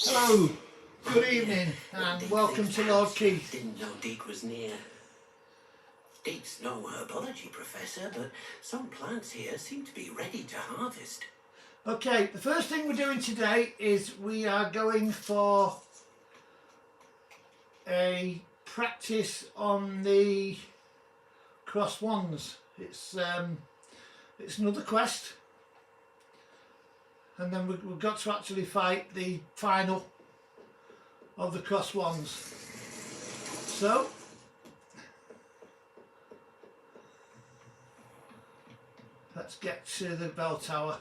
Hello, good evening, and welcome to Lord Keith. Didn't know Deek was near. Deek's no herbology professor, but some plants here seem to be ready to harvest. Okay, the first thing we're doing today is we are going for a practice on the cross wands. It's another quest, and then we've got to actually fight the final of the cross wands. So let's get to the bell tower.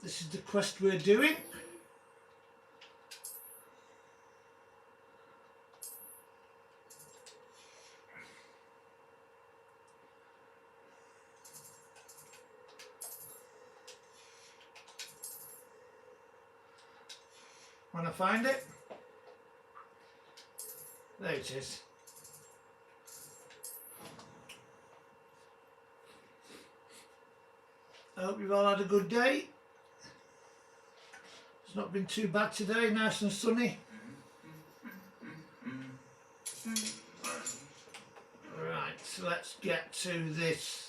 This is the quest we're doing. When I find it, there it is. I hope you've all had a good day. It's not been too bad today, nice and sunny. Right, so let's get to this.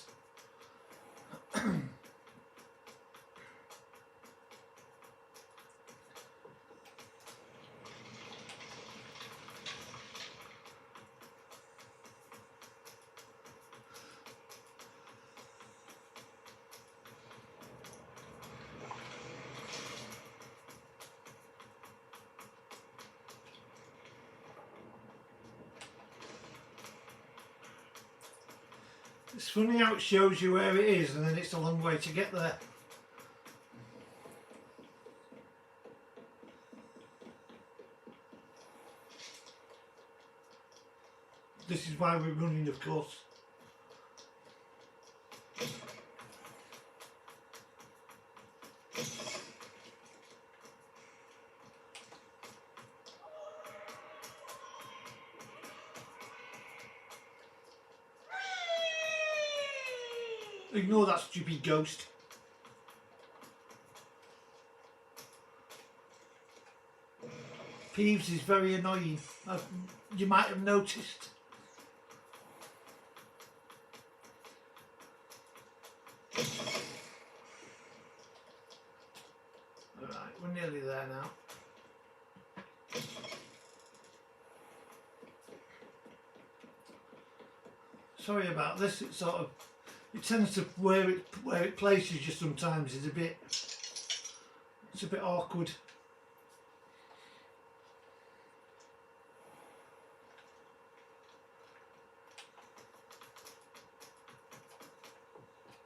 It's funny how it shows you where it is and then it's a long way to get there. This is why we're running, of course. Ignore that stupid ghost. Peeves is very annoying. You might have noticed. Alright, we're nearly there now. Sorry about this, it's sort of, it tends to where it places you sometimes is it's a bit awkward.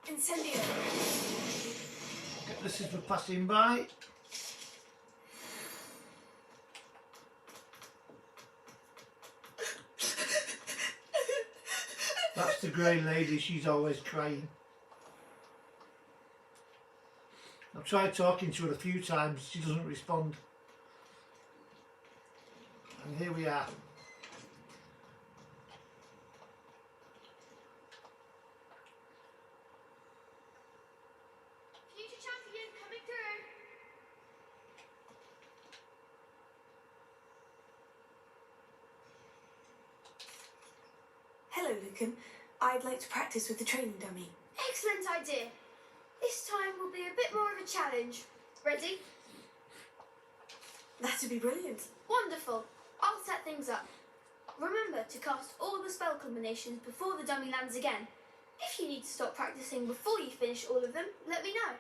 Incendio. This is for passing by. That's the grey lady, she's always crying. I've tried talking to her a few times, she doesn't respond. And here we are. Future champion coming through. Hello, Lucan. I'd like to practice with the training dummy. Excellent idea. This time will be a bit more of a challenge. Ready? That'd be brilliant. Wonderful. I'll set things up. Remember to cast all the spell combinations before the dummy lands again. If you need to stop practicing before you finish all of them, let me know.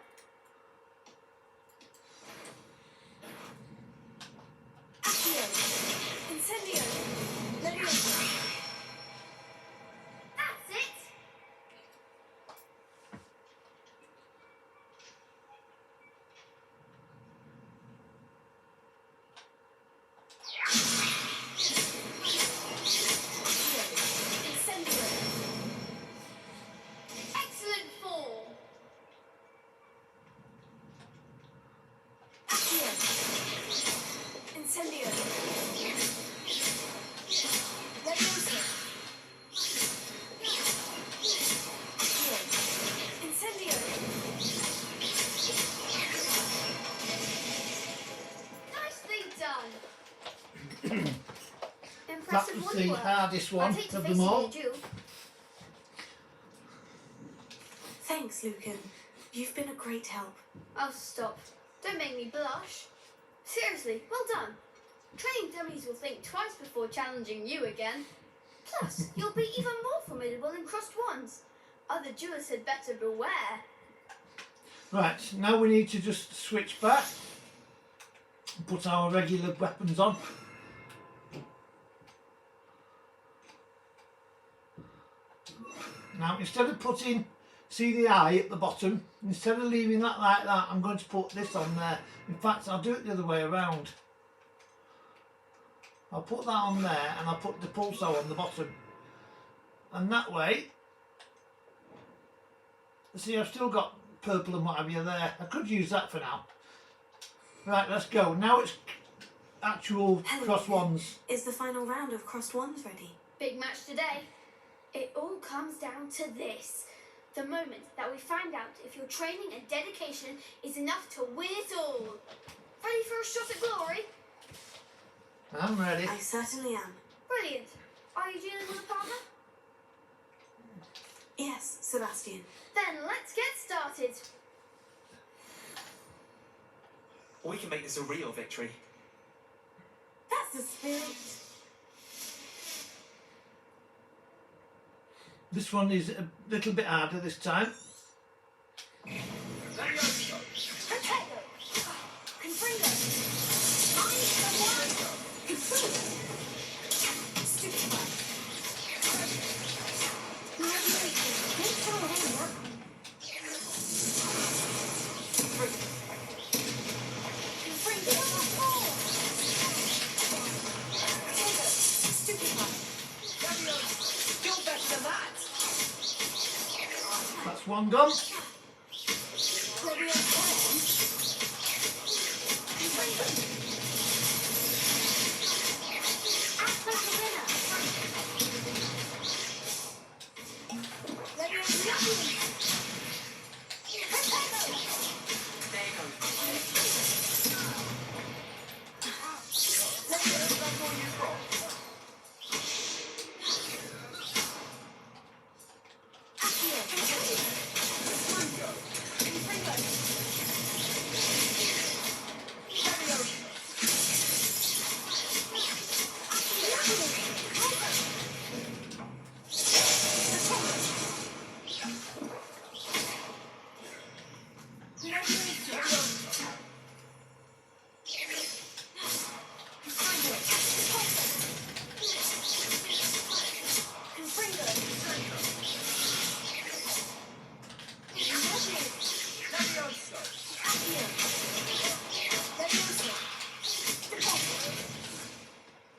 Accio. Incendio. Leviosa. That's it. Incendio. Excellent form. Accio. Incendio. Leviosa. Accio. Incendio. that impressive was wonder the work. hardest one I'd hate to of face them you in all. a duel. Thanks, Lucan. You've been a great help. Oh, stop. Don't make me blush. Seriously, well done. Training dummies will think twice before challenging you again. Plus, you'll be even more formidable in crossed wands. Other duelists had better beware. Right, now we need to just switch back and put our regular weapons on. Now, instead of putting, see the eye at the bottom, instead of leaving that like that, I'm going to put this on there. In fact, I'll do it the other way around. I'll put that on there and I'll put the pulsar on the bottom. And that way, see, I've still got purple and what have you there. I could use that for now. Right, let's go. Now it's actual Hello, cross Lucan. wands. Is the final round of crossed wands ready? Big match today. It all comes down to this. The moment that we find out if your training and dedication is enough to win it all. Ready for a shot at glory? I'm ready. I certainly am. Brilliant. Are you dealing with a partner? Yes, Sebastian. Then let's get started. We can make this a real victory. That's the spirit. This one is a little bit harder this time. Potato. Confringo. Mind the one. Confringo. Stupefy. Graduation. Don't throw it in there. Confringo. Potato. Stupefy. You're better than that! That's one gone.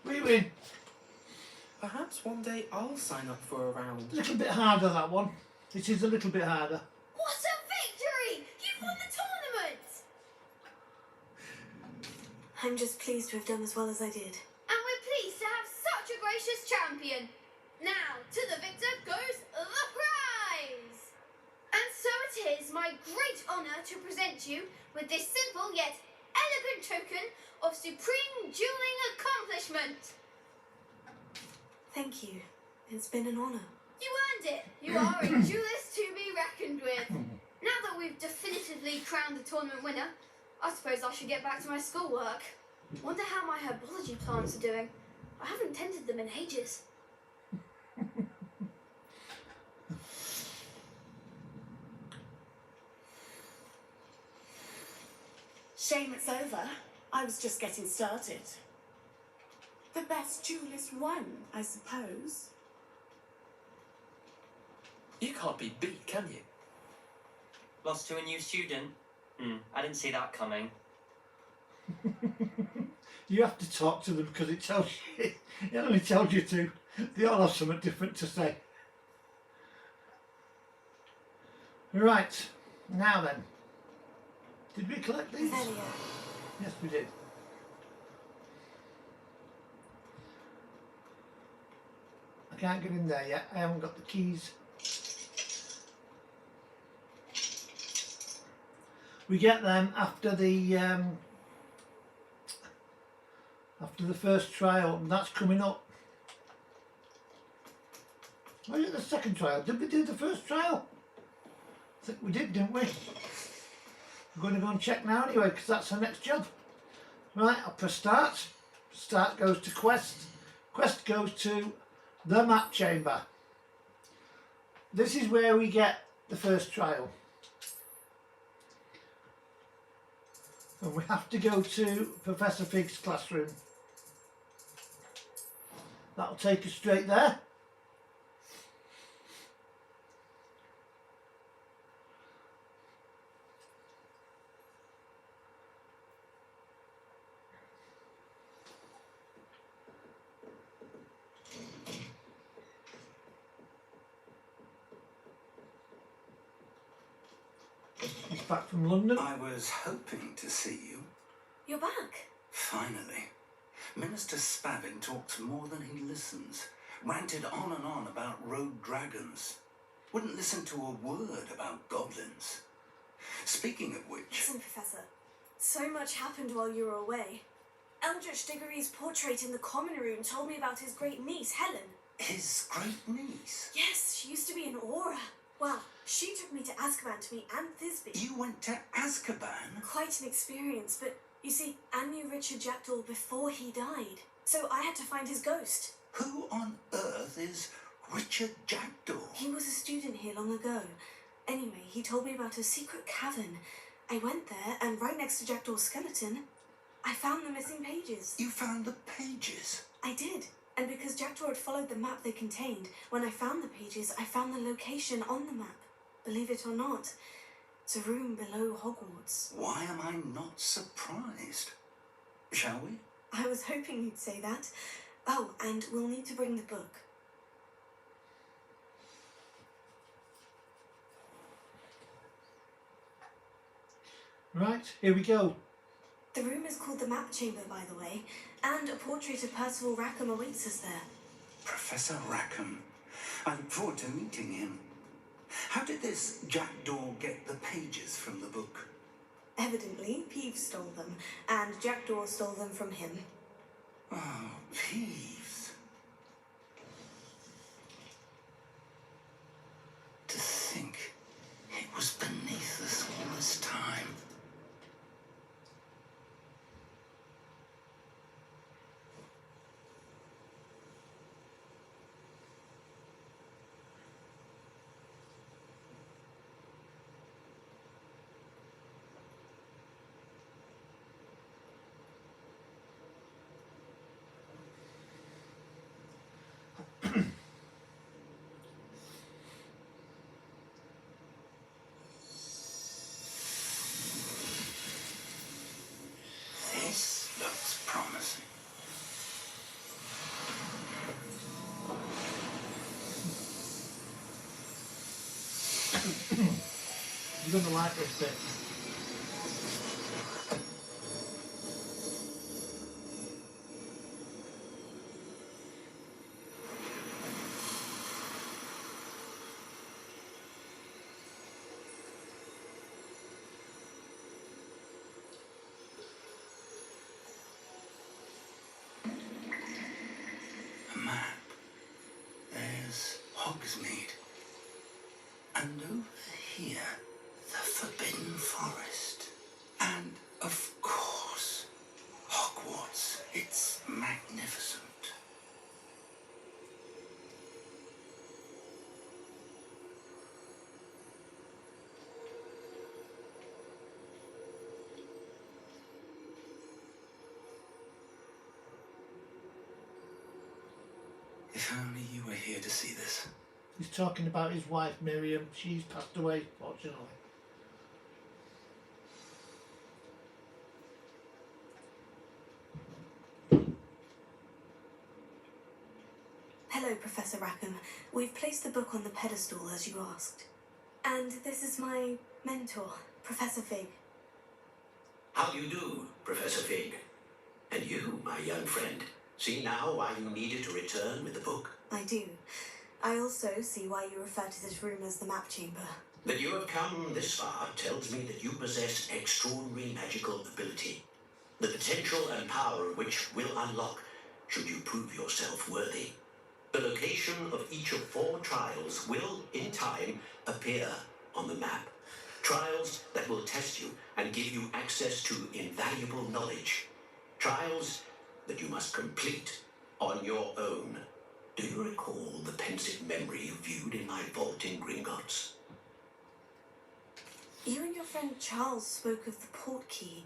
We win. Perhaps one day I'll sign up for a round. A little bit harder, that one. It is a little bit harder. What a victory! You've won the tournament! I'm just pleased to have done as well as I did. And we're pleased to have such a gracious champion. Now, to the victor goes the prize! And so it is my great honour to present you with this simple yet elegant token of supreme dueling accomplishment. Thank you. It's been an honour. You earned it. You are a duelist to be reckoned with. Now that we've definitively crowned the tournament winner, I suppose I should get back to my schoolwork. Wonder how my herbology plants are doing. I haven't tended them in ages. Shame it's over. I was just getting started. The best duelist won, I suppose. You can't be beat, can you? Lost to a new student? I didn't see that coming. You have to talk to them because it tells you, it only tells you to. They all have something different to say. Right, now then. Did we collect these? Velia. Yes, we did. I can't get in there yet. I haven't got the keys. We get them after the first trial, and that's coming up. Was it the second trial? Did we do the first trial? I think we did, didn't we? We're going to go and check now anyway, because that's our next job. Right, I'll press start. Start goes to quest. Quest goes to the map chamber. This is where we get the first trial. And we have to go to Professor Fig's classroom. That'll take us straight there. He's back from London. I was hoping to see you. You're back. Finally. Minister Spavin talks more than he listens. Ranted on and on about rogue dragons. Wouldn't listen to a word about goblins. Speaking of which... Listen, Professor. So much happened while you were away. Eldritch Diggory's portrait in the common room told me about his great niece, Helen. His great niece? Yes, she used to be an aura. Well, she took me to Azkaban to meet Anne Thisbe. You went to Azkaban? Quite an experience, but you see, Anne knew Richard Jackdaw before he died. So I had to find his ghost. Who on earth is Richard Jackdaw? He was a student here long ago. Anyway, he told me about a secret cavern. I went there, and right next to Jackdaw's skeleton, I found the missing pages. You found the pages? I did. And because Jackdaw had followed the map they contained, when I found the pages, I found the location on the map. Believe it or not, it's a room below Hogwarts. Why am I not surprised? Shall we? I was hoping you'd say that. Oh, and we'll need to bring the book. Right, here we go. The room is called the Map Chamber, by the way, and a portrait of Percival Rackham awaits us there. Professor Rackham. I look forward to meeting him. How did this Jackdaw get the pages from the book? Evidently, Peeves stole them, and Jackdaw stole them from him. Oh, Peeves. To think it was beneath us all this time. This looks promising. You're going to like this bit. A map. There's Hogsmeade. And over here, the Forbidden Forest. And, of course, Hogwarts. It's magnificent. If only you were here to see this. He's talking about his wife Miriam. She's passed away, fortunately. Hello, Professor Rackham. We've placed the book on the pedestal as you asked. And this is my mentor, Professor Fig. How do you do, Professor Fig? And you, my young friend, see now why you needed to return with the book? I do. I also see why you refer to this room as the Map Chamber. That you have come this far tells me that you possess extraordinary magical ability, the potential and power of which will unlock should you prove yourself worthy. The location of each of 4 trials will, in time, appear on the map. Trials that will test you and give you access to invaluable knowledge. Trials that you must complete on your own. Do you recall the pensive memory you viewed in my vault in Gringotts? You and your friend Charles spoke of the port key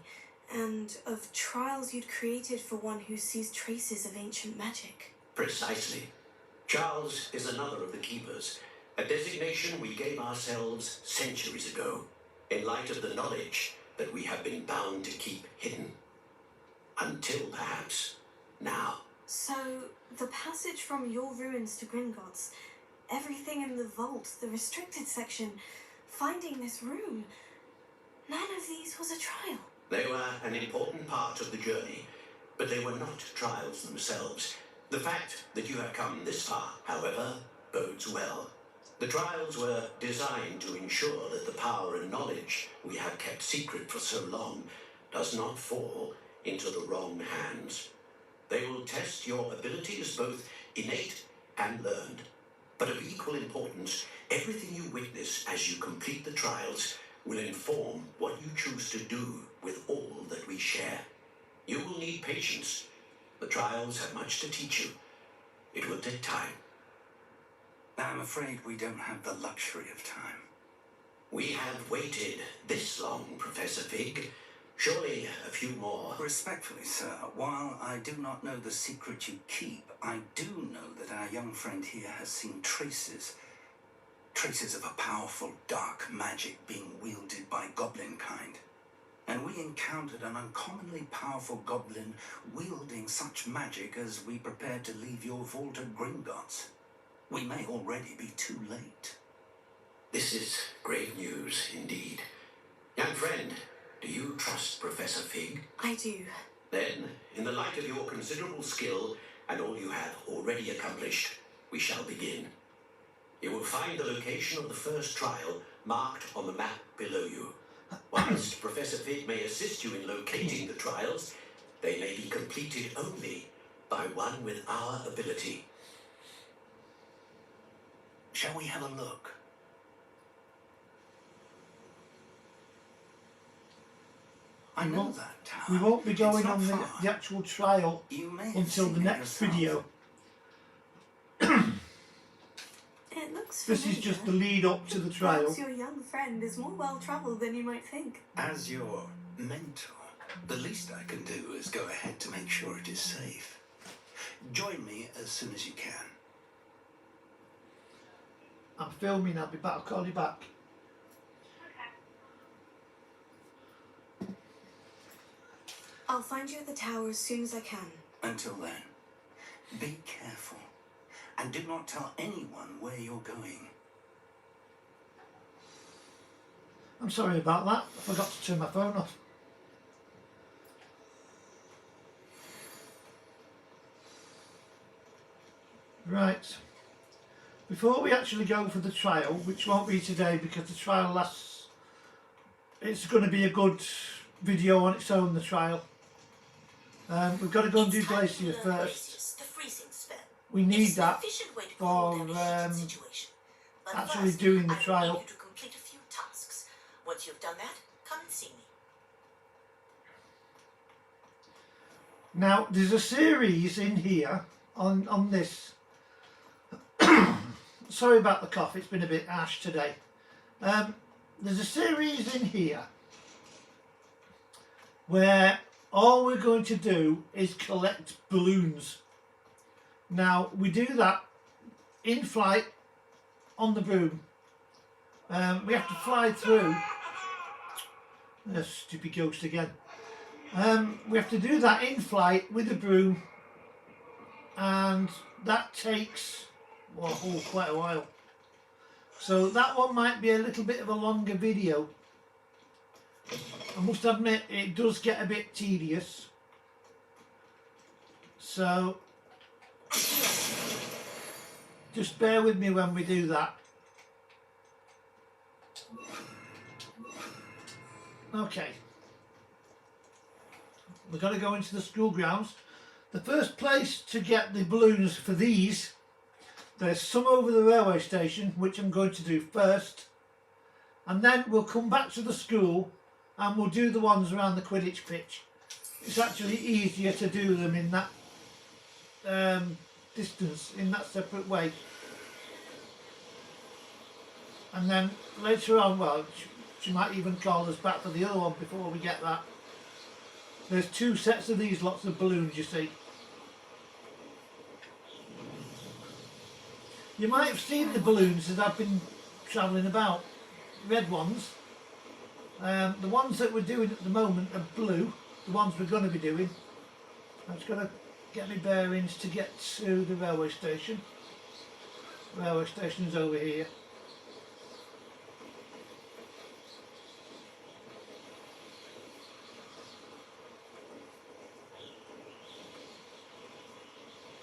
and of trials you'd created for one who sees traces of ancient magic. Precisely. Charles is another of the keepers, a designation we gave ourselves centuries ago, in light of the knowledge that we have been bound to keep hidden. Until perhaps now. So, the passage from your ruins to Gringotts, everything in the vault, the restricted section, finding this room, none of these was a trial. They were an important part of the journey, but they were not trials themselves. The fact that you have come this far, however, bodes well. The trials were designed to ensure that the power and knowledge we have kept secret for so long does not fall into the wrong hands. They will test your abilities, both innate and learned. But of equal importance, everything you witness as you complete the trials will inform what you choose to do with all that we share. You will need patience. The trials have much to teach you. It will take time. I'm afraid we don't have the luxury of time. We have waited this long, Professor Fig. Surely a few more. Respectfully, sir, while I do not know the secret you keep, I do know that our young friend here has seen traces of a powerful dark magic being wielded by goblin kind. And we encountered an uncommonly powerful goblin wielding such magic as we prepared to leave your vault at Gringotts. We may already be too late. This is great news indeed. Young friend, do you trust Professor Fig? I do. Then, in the light of your considerable skill and all you have already accomplished, we shall begin. You will find the location of the first trial marked on the map below you. Whilst Professor Fig may assist you in locating the trials, they may be completed only by one with our ability. Shall we have a look? I know that tower. We won't be going It's not on the far. actual trial You may have until seen the it next yourself. video. It looks This familiar. is just the lead up to the trial. Perhaps your young friend is more well-travelled than you might think. As your mentor, the least I can do is go ahead to make sure it is safe. Join me as soon as you can. I'm filming, I'll be back, I'll call you back. I'll find you at the tower as soon as I can. Until then, be careful and do not tell anyone where you're going. I'm sorry about that, I forgot to turn my phone off. Right, before we actually go for the trial, which won't be today because the trial lasts, it's going to be a good video on its own, the trial. We've got to go and do glacius first. The freezing spell. We need It's an that efficient way to for cool down a heated situation. But actually first, doing the I will trial. need you to complete a few tasks. Once you've done that, come and see me. Now, there's a series in here on this. Sorry about the cough, it's been a bit harsh today. There's a series in here where all we're going to do is collect balloons. Now, we do that in flight on the broom. We have to fly through. There's a stupid ghost again. We have to do that in flight with the broom, and that takes quite a while. So that one might be a little bit of a longer video. I must admit it does get a bit tedious. So just bear with me when we do that. Okay. We've got to go into the school grounds. The first place to get the balloons for these There's some over the railway station, which I'm going to do first, and then we'll come back to the school and we'll do the ones around the Quidditch pitch. It's actually easier to do them in that distance, in that separate way. And then later on, well, she might even call us back for the other one before we get that. There's 2 sets of these lots of balloons, you see. You might have seen the balloons as I've been travelling about. Red ones. The ones that we're doing at the moment are blue. The ones we're going to be doing. I'm just going to get my bearings to get to the railway station. The railway station is over here.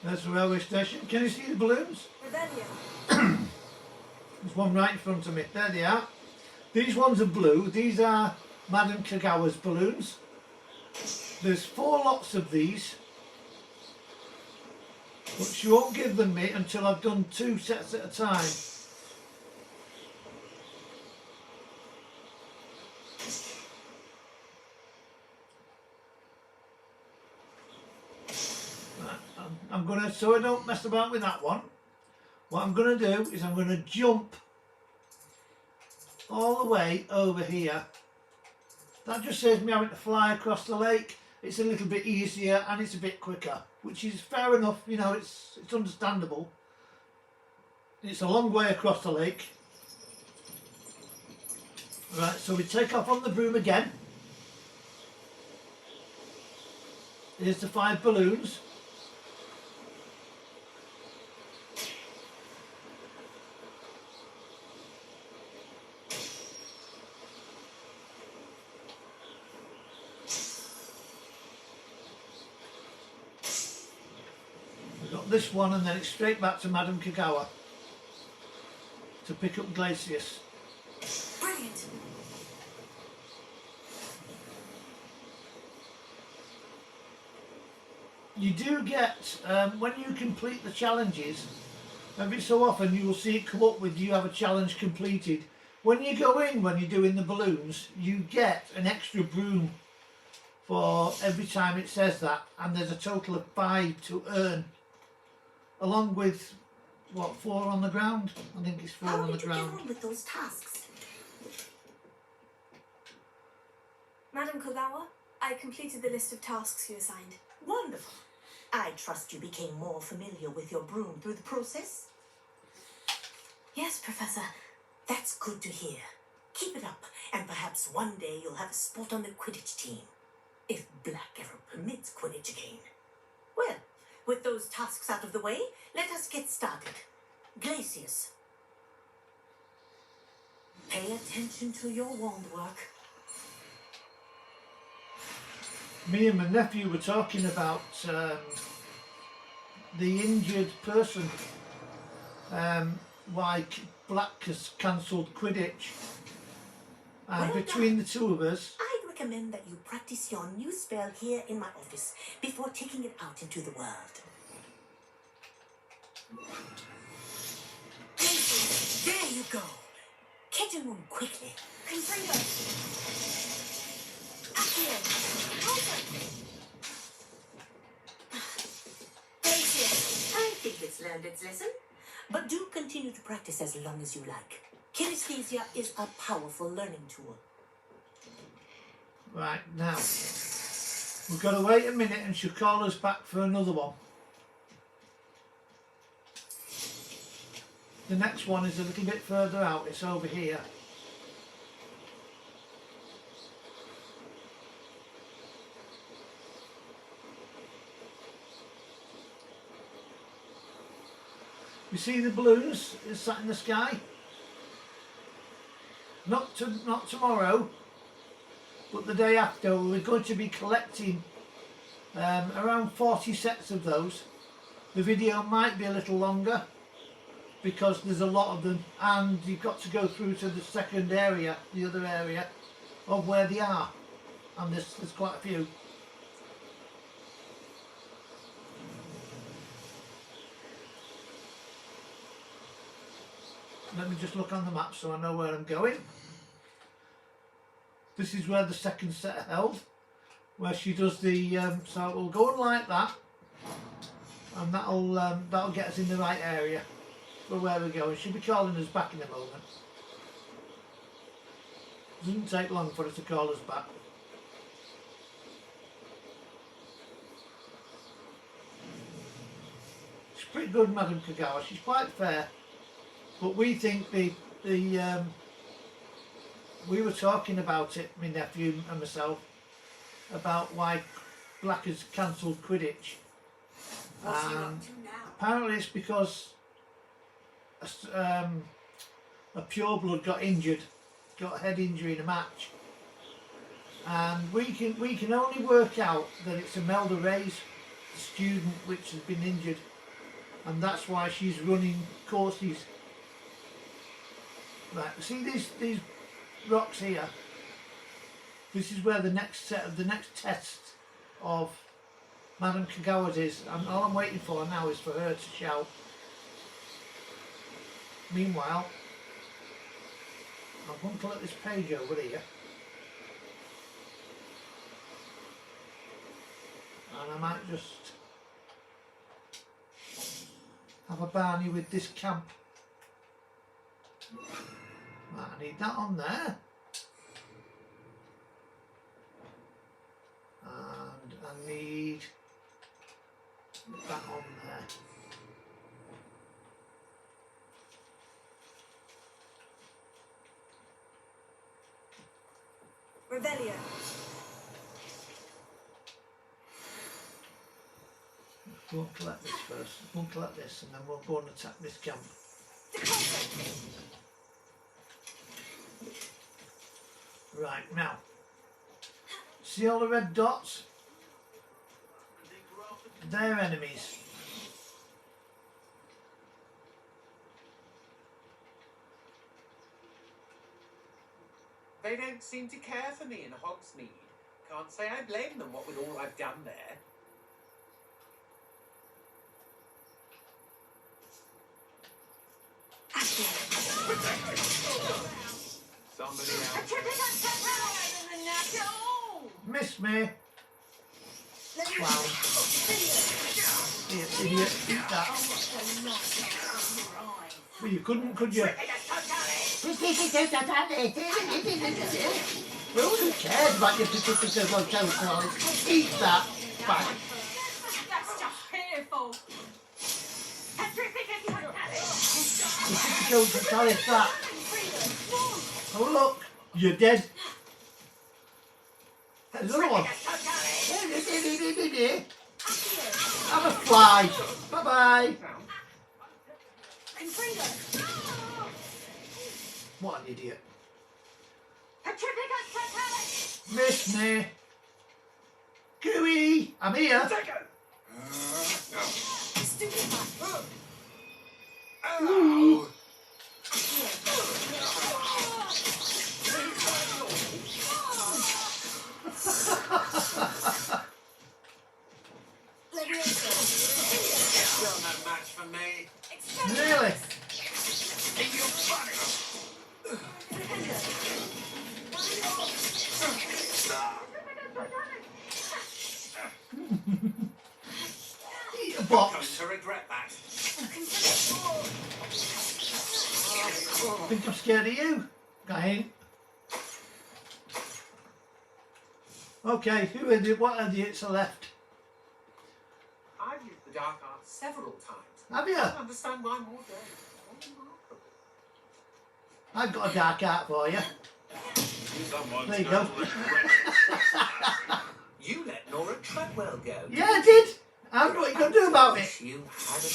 There's the railway station. Can you see the balloons? Revelio. There's one right in front of me. There they are. These ones are blue. These are Madame Kagawa's balloons. There's 4 lots of these, but she won't give them me until I've done 2 sets at a time. I'm gonna, so I don't mess about with that one, what I'm gonna do is I'm gonna jump all the way over here. That just saves me having to fly across the lake. It's a little bit easier and it's a bit quicker, which is fair enough, you know, it's understandable. It's a long way across the lake. Right, so we take off on the broom again. Here's the 5 balloons. This one, and then it's straight back to Madame Kagawa to pick up Glacius. Brilliant. You do get, when you complete the challenges, every so often you will see it come up with you have a challenge completed. When you go in, when you're doing the balloons, you get an extra broom for every time it says that, and there's a total of 5 to earn. Along with, what, 4 on the ground? I think it's 4 on the ground. How did you get on with those tasks? Madam Kagawa, I completed the list of tasks you assigned. Wonderful. I trust you became more familiar with your broom through the process? Yes, Professor. That's good to hear. Keep it up, and perhaps one day you'll have a spot on the Quidditch team. If Black ever permits Quidditch again. Well, with those tasks out of the way, let us get started. Glacius. Pay attention to your wand work. Me and my nephew were talking about the injured person. Why Black has cancelled Quidditch. And Well between done. the 2 of us, I'd recommend that you practice your new spell here in my office before taking it out into the world. Glacius, there you go. Catch him on quickly. Comprendo. Accio. Alter. Glacius, I think it's learned its lesson. But do continue to practice as long as you like. Kinesthesia is a powerful learning tool. right now, we've got to wait a minute and she'll call us back for another one. The next one is a little bit further out, it's over here. You see the balloons is sat in the sky? Not tomorrow, but the day after we're going to be collecting around 40 sets of those. The video might be a little longer because there's a lot of them, and you've got to go through to the second area, the other area of where they are, and there's quite a few. let me just look on the map so I know where I'm going. This is where the second set are held, where she does the, so we'll go on like that, and that'll get us in the right area for where we're going. She'll be calling us back in a moment. Doesn't take long for her to call us back. She's pretty good, Madam Kagawa. She's quite fair, but we think we were talking about it, my nephew and myself, about why Black has cancelled Quidditch. What's he up to now? Apparently it's because a pureblood got injured, got a head injury in a match, and we can only work out that it's Imelda Ray's student which has been injured, and that's why she's running courses. Right, see these rocks here? This is where the next test of Madam Kagawa's is, and all I'm waiting for now is for her to shout. Meanwhile, I'm going to let this page over here, and I might just have a Barney with this camp. Right, I need that on there, and I need that on there. Revelio. We'll collect this first. We'll collect this, and then we'll go and attack this camp. Right, now, see all the red dots? They're enemies. They don't seem to care for me in Hogsmeade. Can't say I blame them, what with all I've done there. Somebody else. Miss me. Wow. Idiot, idiot, eat that. Well, you couldn't, could you? Well, who cares about your certificate of total? Eat that. Bang. That's just fearful. Certificate of total, that. Oh look, you're dead. There's another one. Have a fly. Bye bye. What an idiot. Miss me. Gooey, I'm here. Ooh. Still no match for me. Really? Eat a box. To regret that. I think I'm scared of you. I ain't. Okay, what idiots are left? I've used the dark arts several times. Have you? I don't understand why more don't. I've got a dark art for you. Someone's There you gonna go. regret You let Nora Treadwell go. Yeah, I did. And what are you going to do about it? You haven't.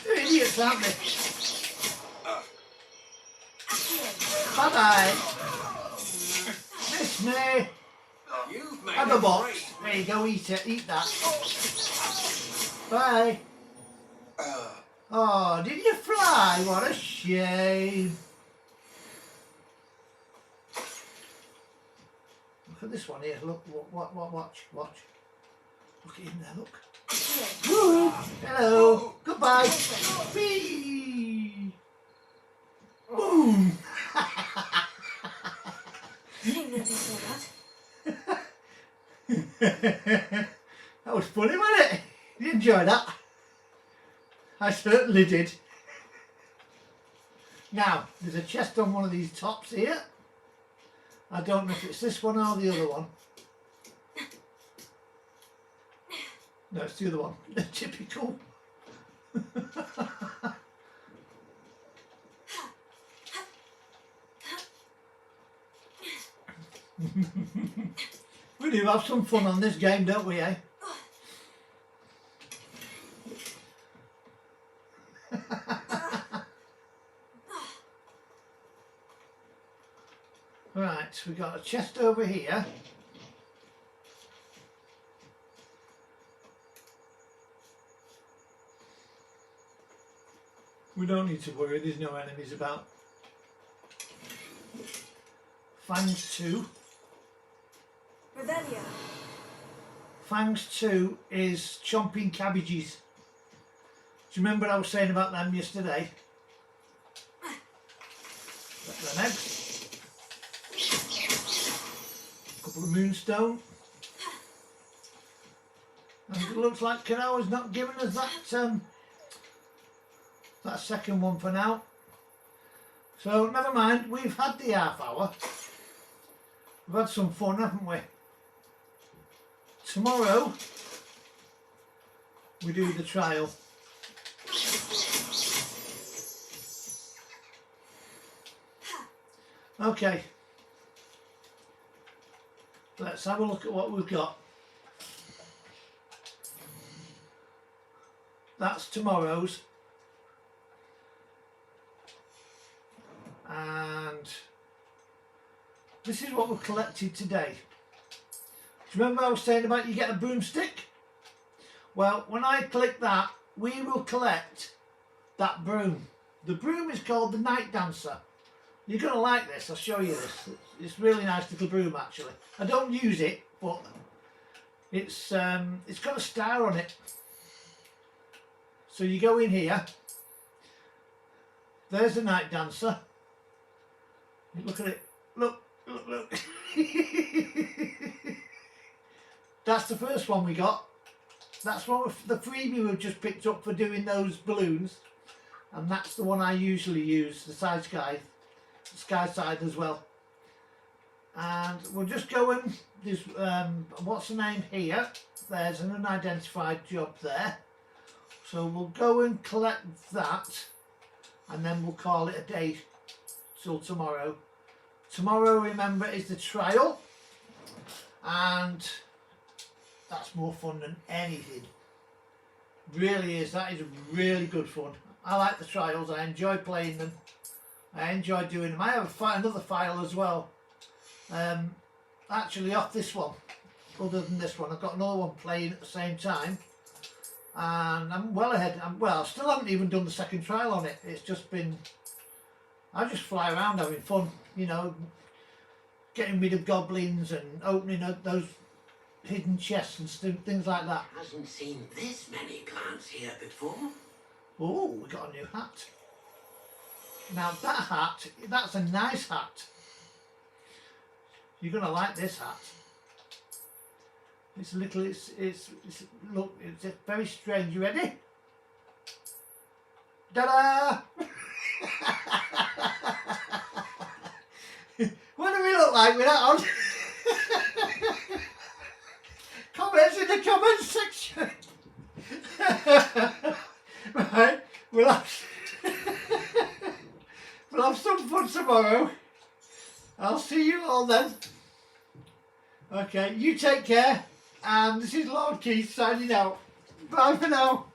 They're idiots, aren't they? Bye-bye. Miss me. You've made Have a box. great There you go, eat it. Eat that. Bye. Oh, did you fly? What a shame. Look at this one here. Look, watch. Look at him there, look. Woo. Hello. Goodbye. Whee. didn't know they saw that. That was funny, wasn't it? You enjoyed that? I certainly did. Now, there's a chest on one of these tops here. I don't know if it's this one or the other one. No, it's the other one. Typical. We do have some fun on this game, don't we, eh? Right, we've got a chest over here. We don't need to worry, there's no enemies about. Fangs 2. Revelia. Fangs 2 is chomping cabbages. Do you remember I was saying about them yesterday? Got them eggs. Couple of moonstone. And it looks like Kanoa's not giving us that second one for now. So never mind, we've had the half hour. We've had some fun, haven't we? Tomorrow we do the trial. Okay, let's have a look at what we've got. That's tomorrow's, and this is what we've collected today. Do you remember I was saying about you get a broomstick? Well, when I click that, we will collect that broom. The broom is called the Night Dancer. You're going to like this, I'll show you this. It's a really nice little broom actually. I don't use it, but it's got a star on it. So you go in here, there's the Night Dancer. Look at it, look, look, look. That's the first one we got. That's one the freebie we've just picked up for doing those balloons. And that's the one I usually use, the side sky side as well. And we'll just go and there's what's the name here? There's an unidentified job there. So we'll go and collect that and then we'll call it a day till tomorrow. Tomorrow, remember, is the trial, and that's more fun than anything. Really is. That is really good fun. I like the trials. I enjoy playing them. I enjoy doing them. I have another file as well. Actually off this one, other than this one, I've got another one playing at the same time. And I'm well ahead. I still haven't even done the second trial on it. It's just been, I just fly around having fun, you know, getting rid of goblins and opening up those hidden chests and things like that. Hasn't seen this many plants here before. Oh, we got a new hat. Now that hat, that's a nice hat. You're gonna like this hat. It's a little, look, it's very strange. You ready? Ta-da! What do we look like with that on? Comments in the comments section. Right, we'll have some fun tomorrow. I'll see you all then. Okay, you take care. And this is Lord Keith signing out. Bye for now.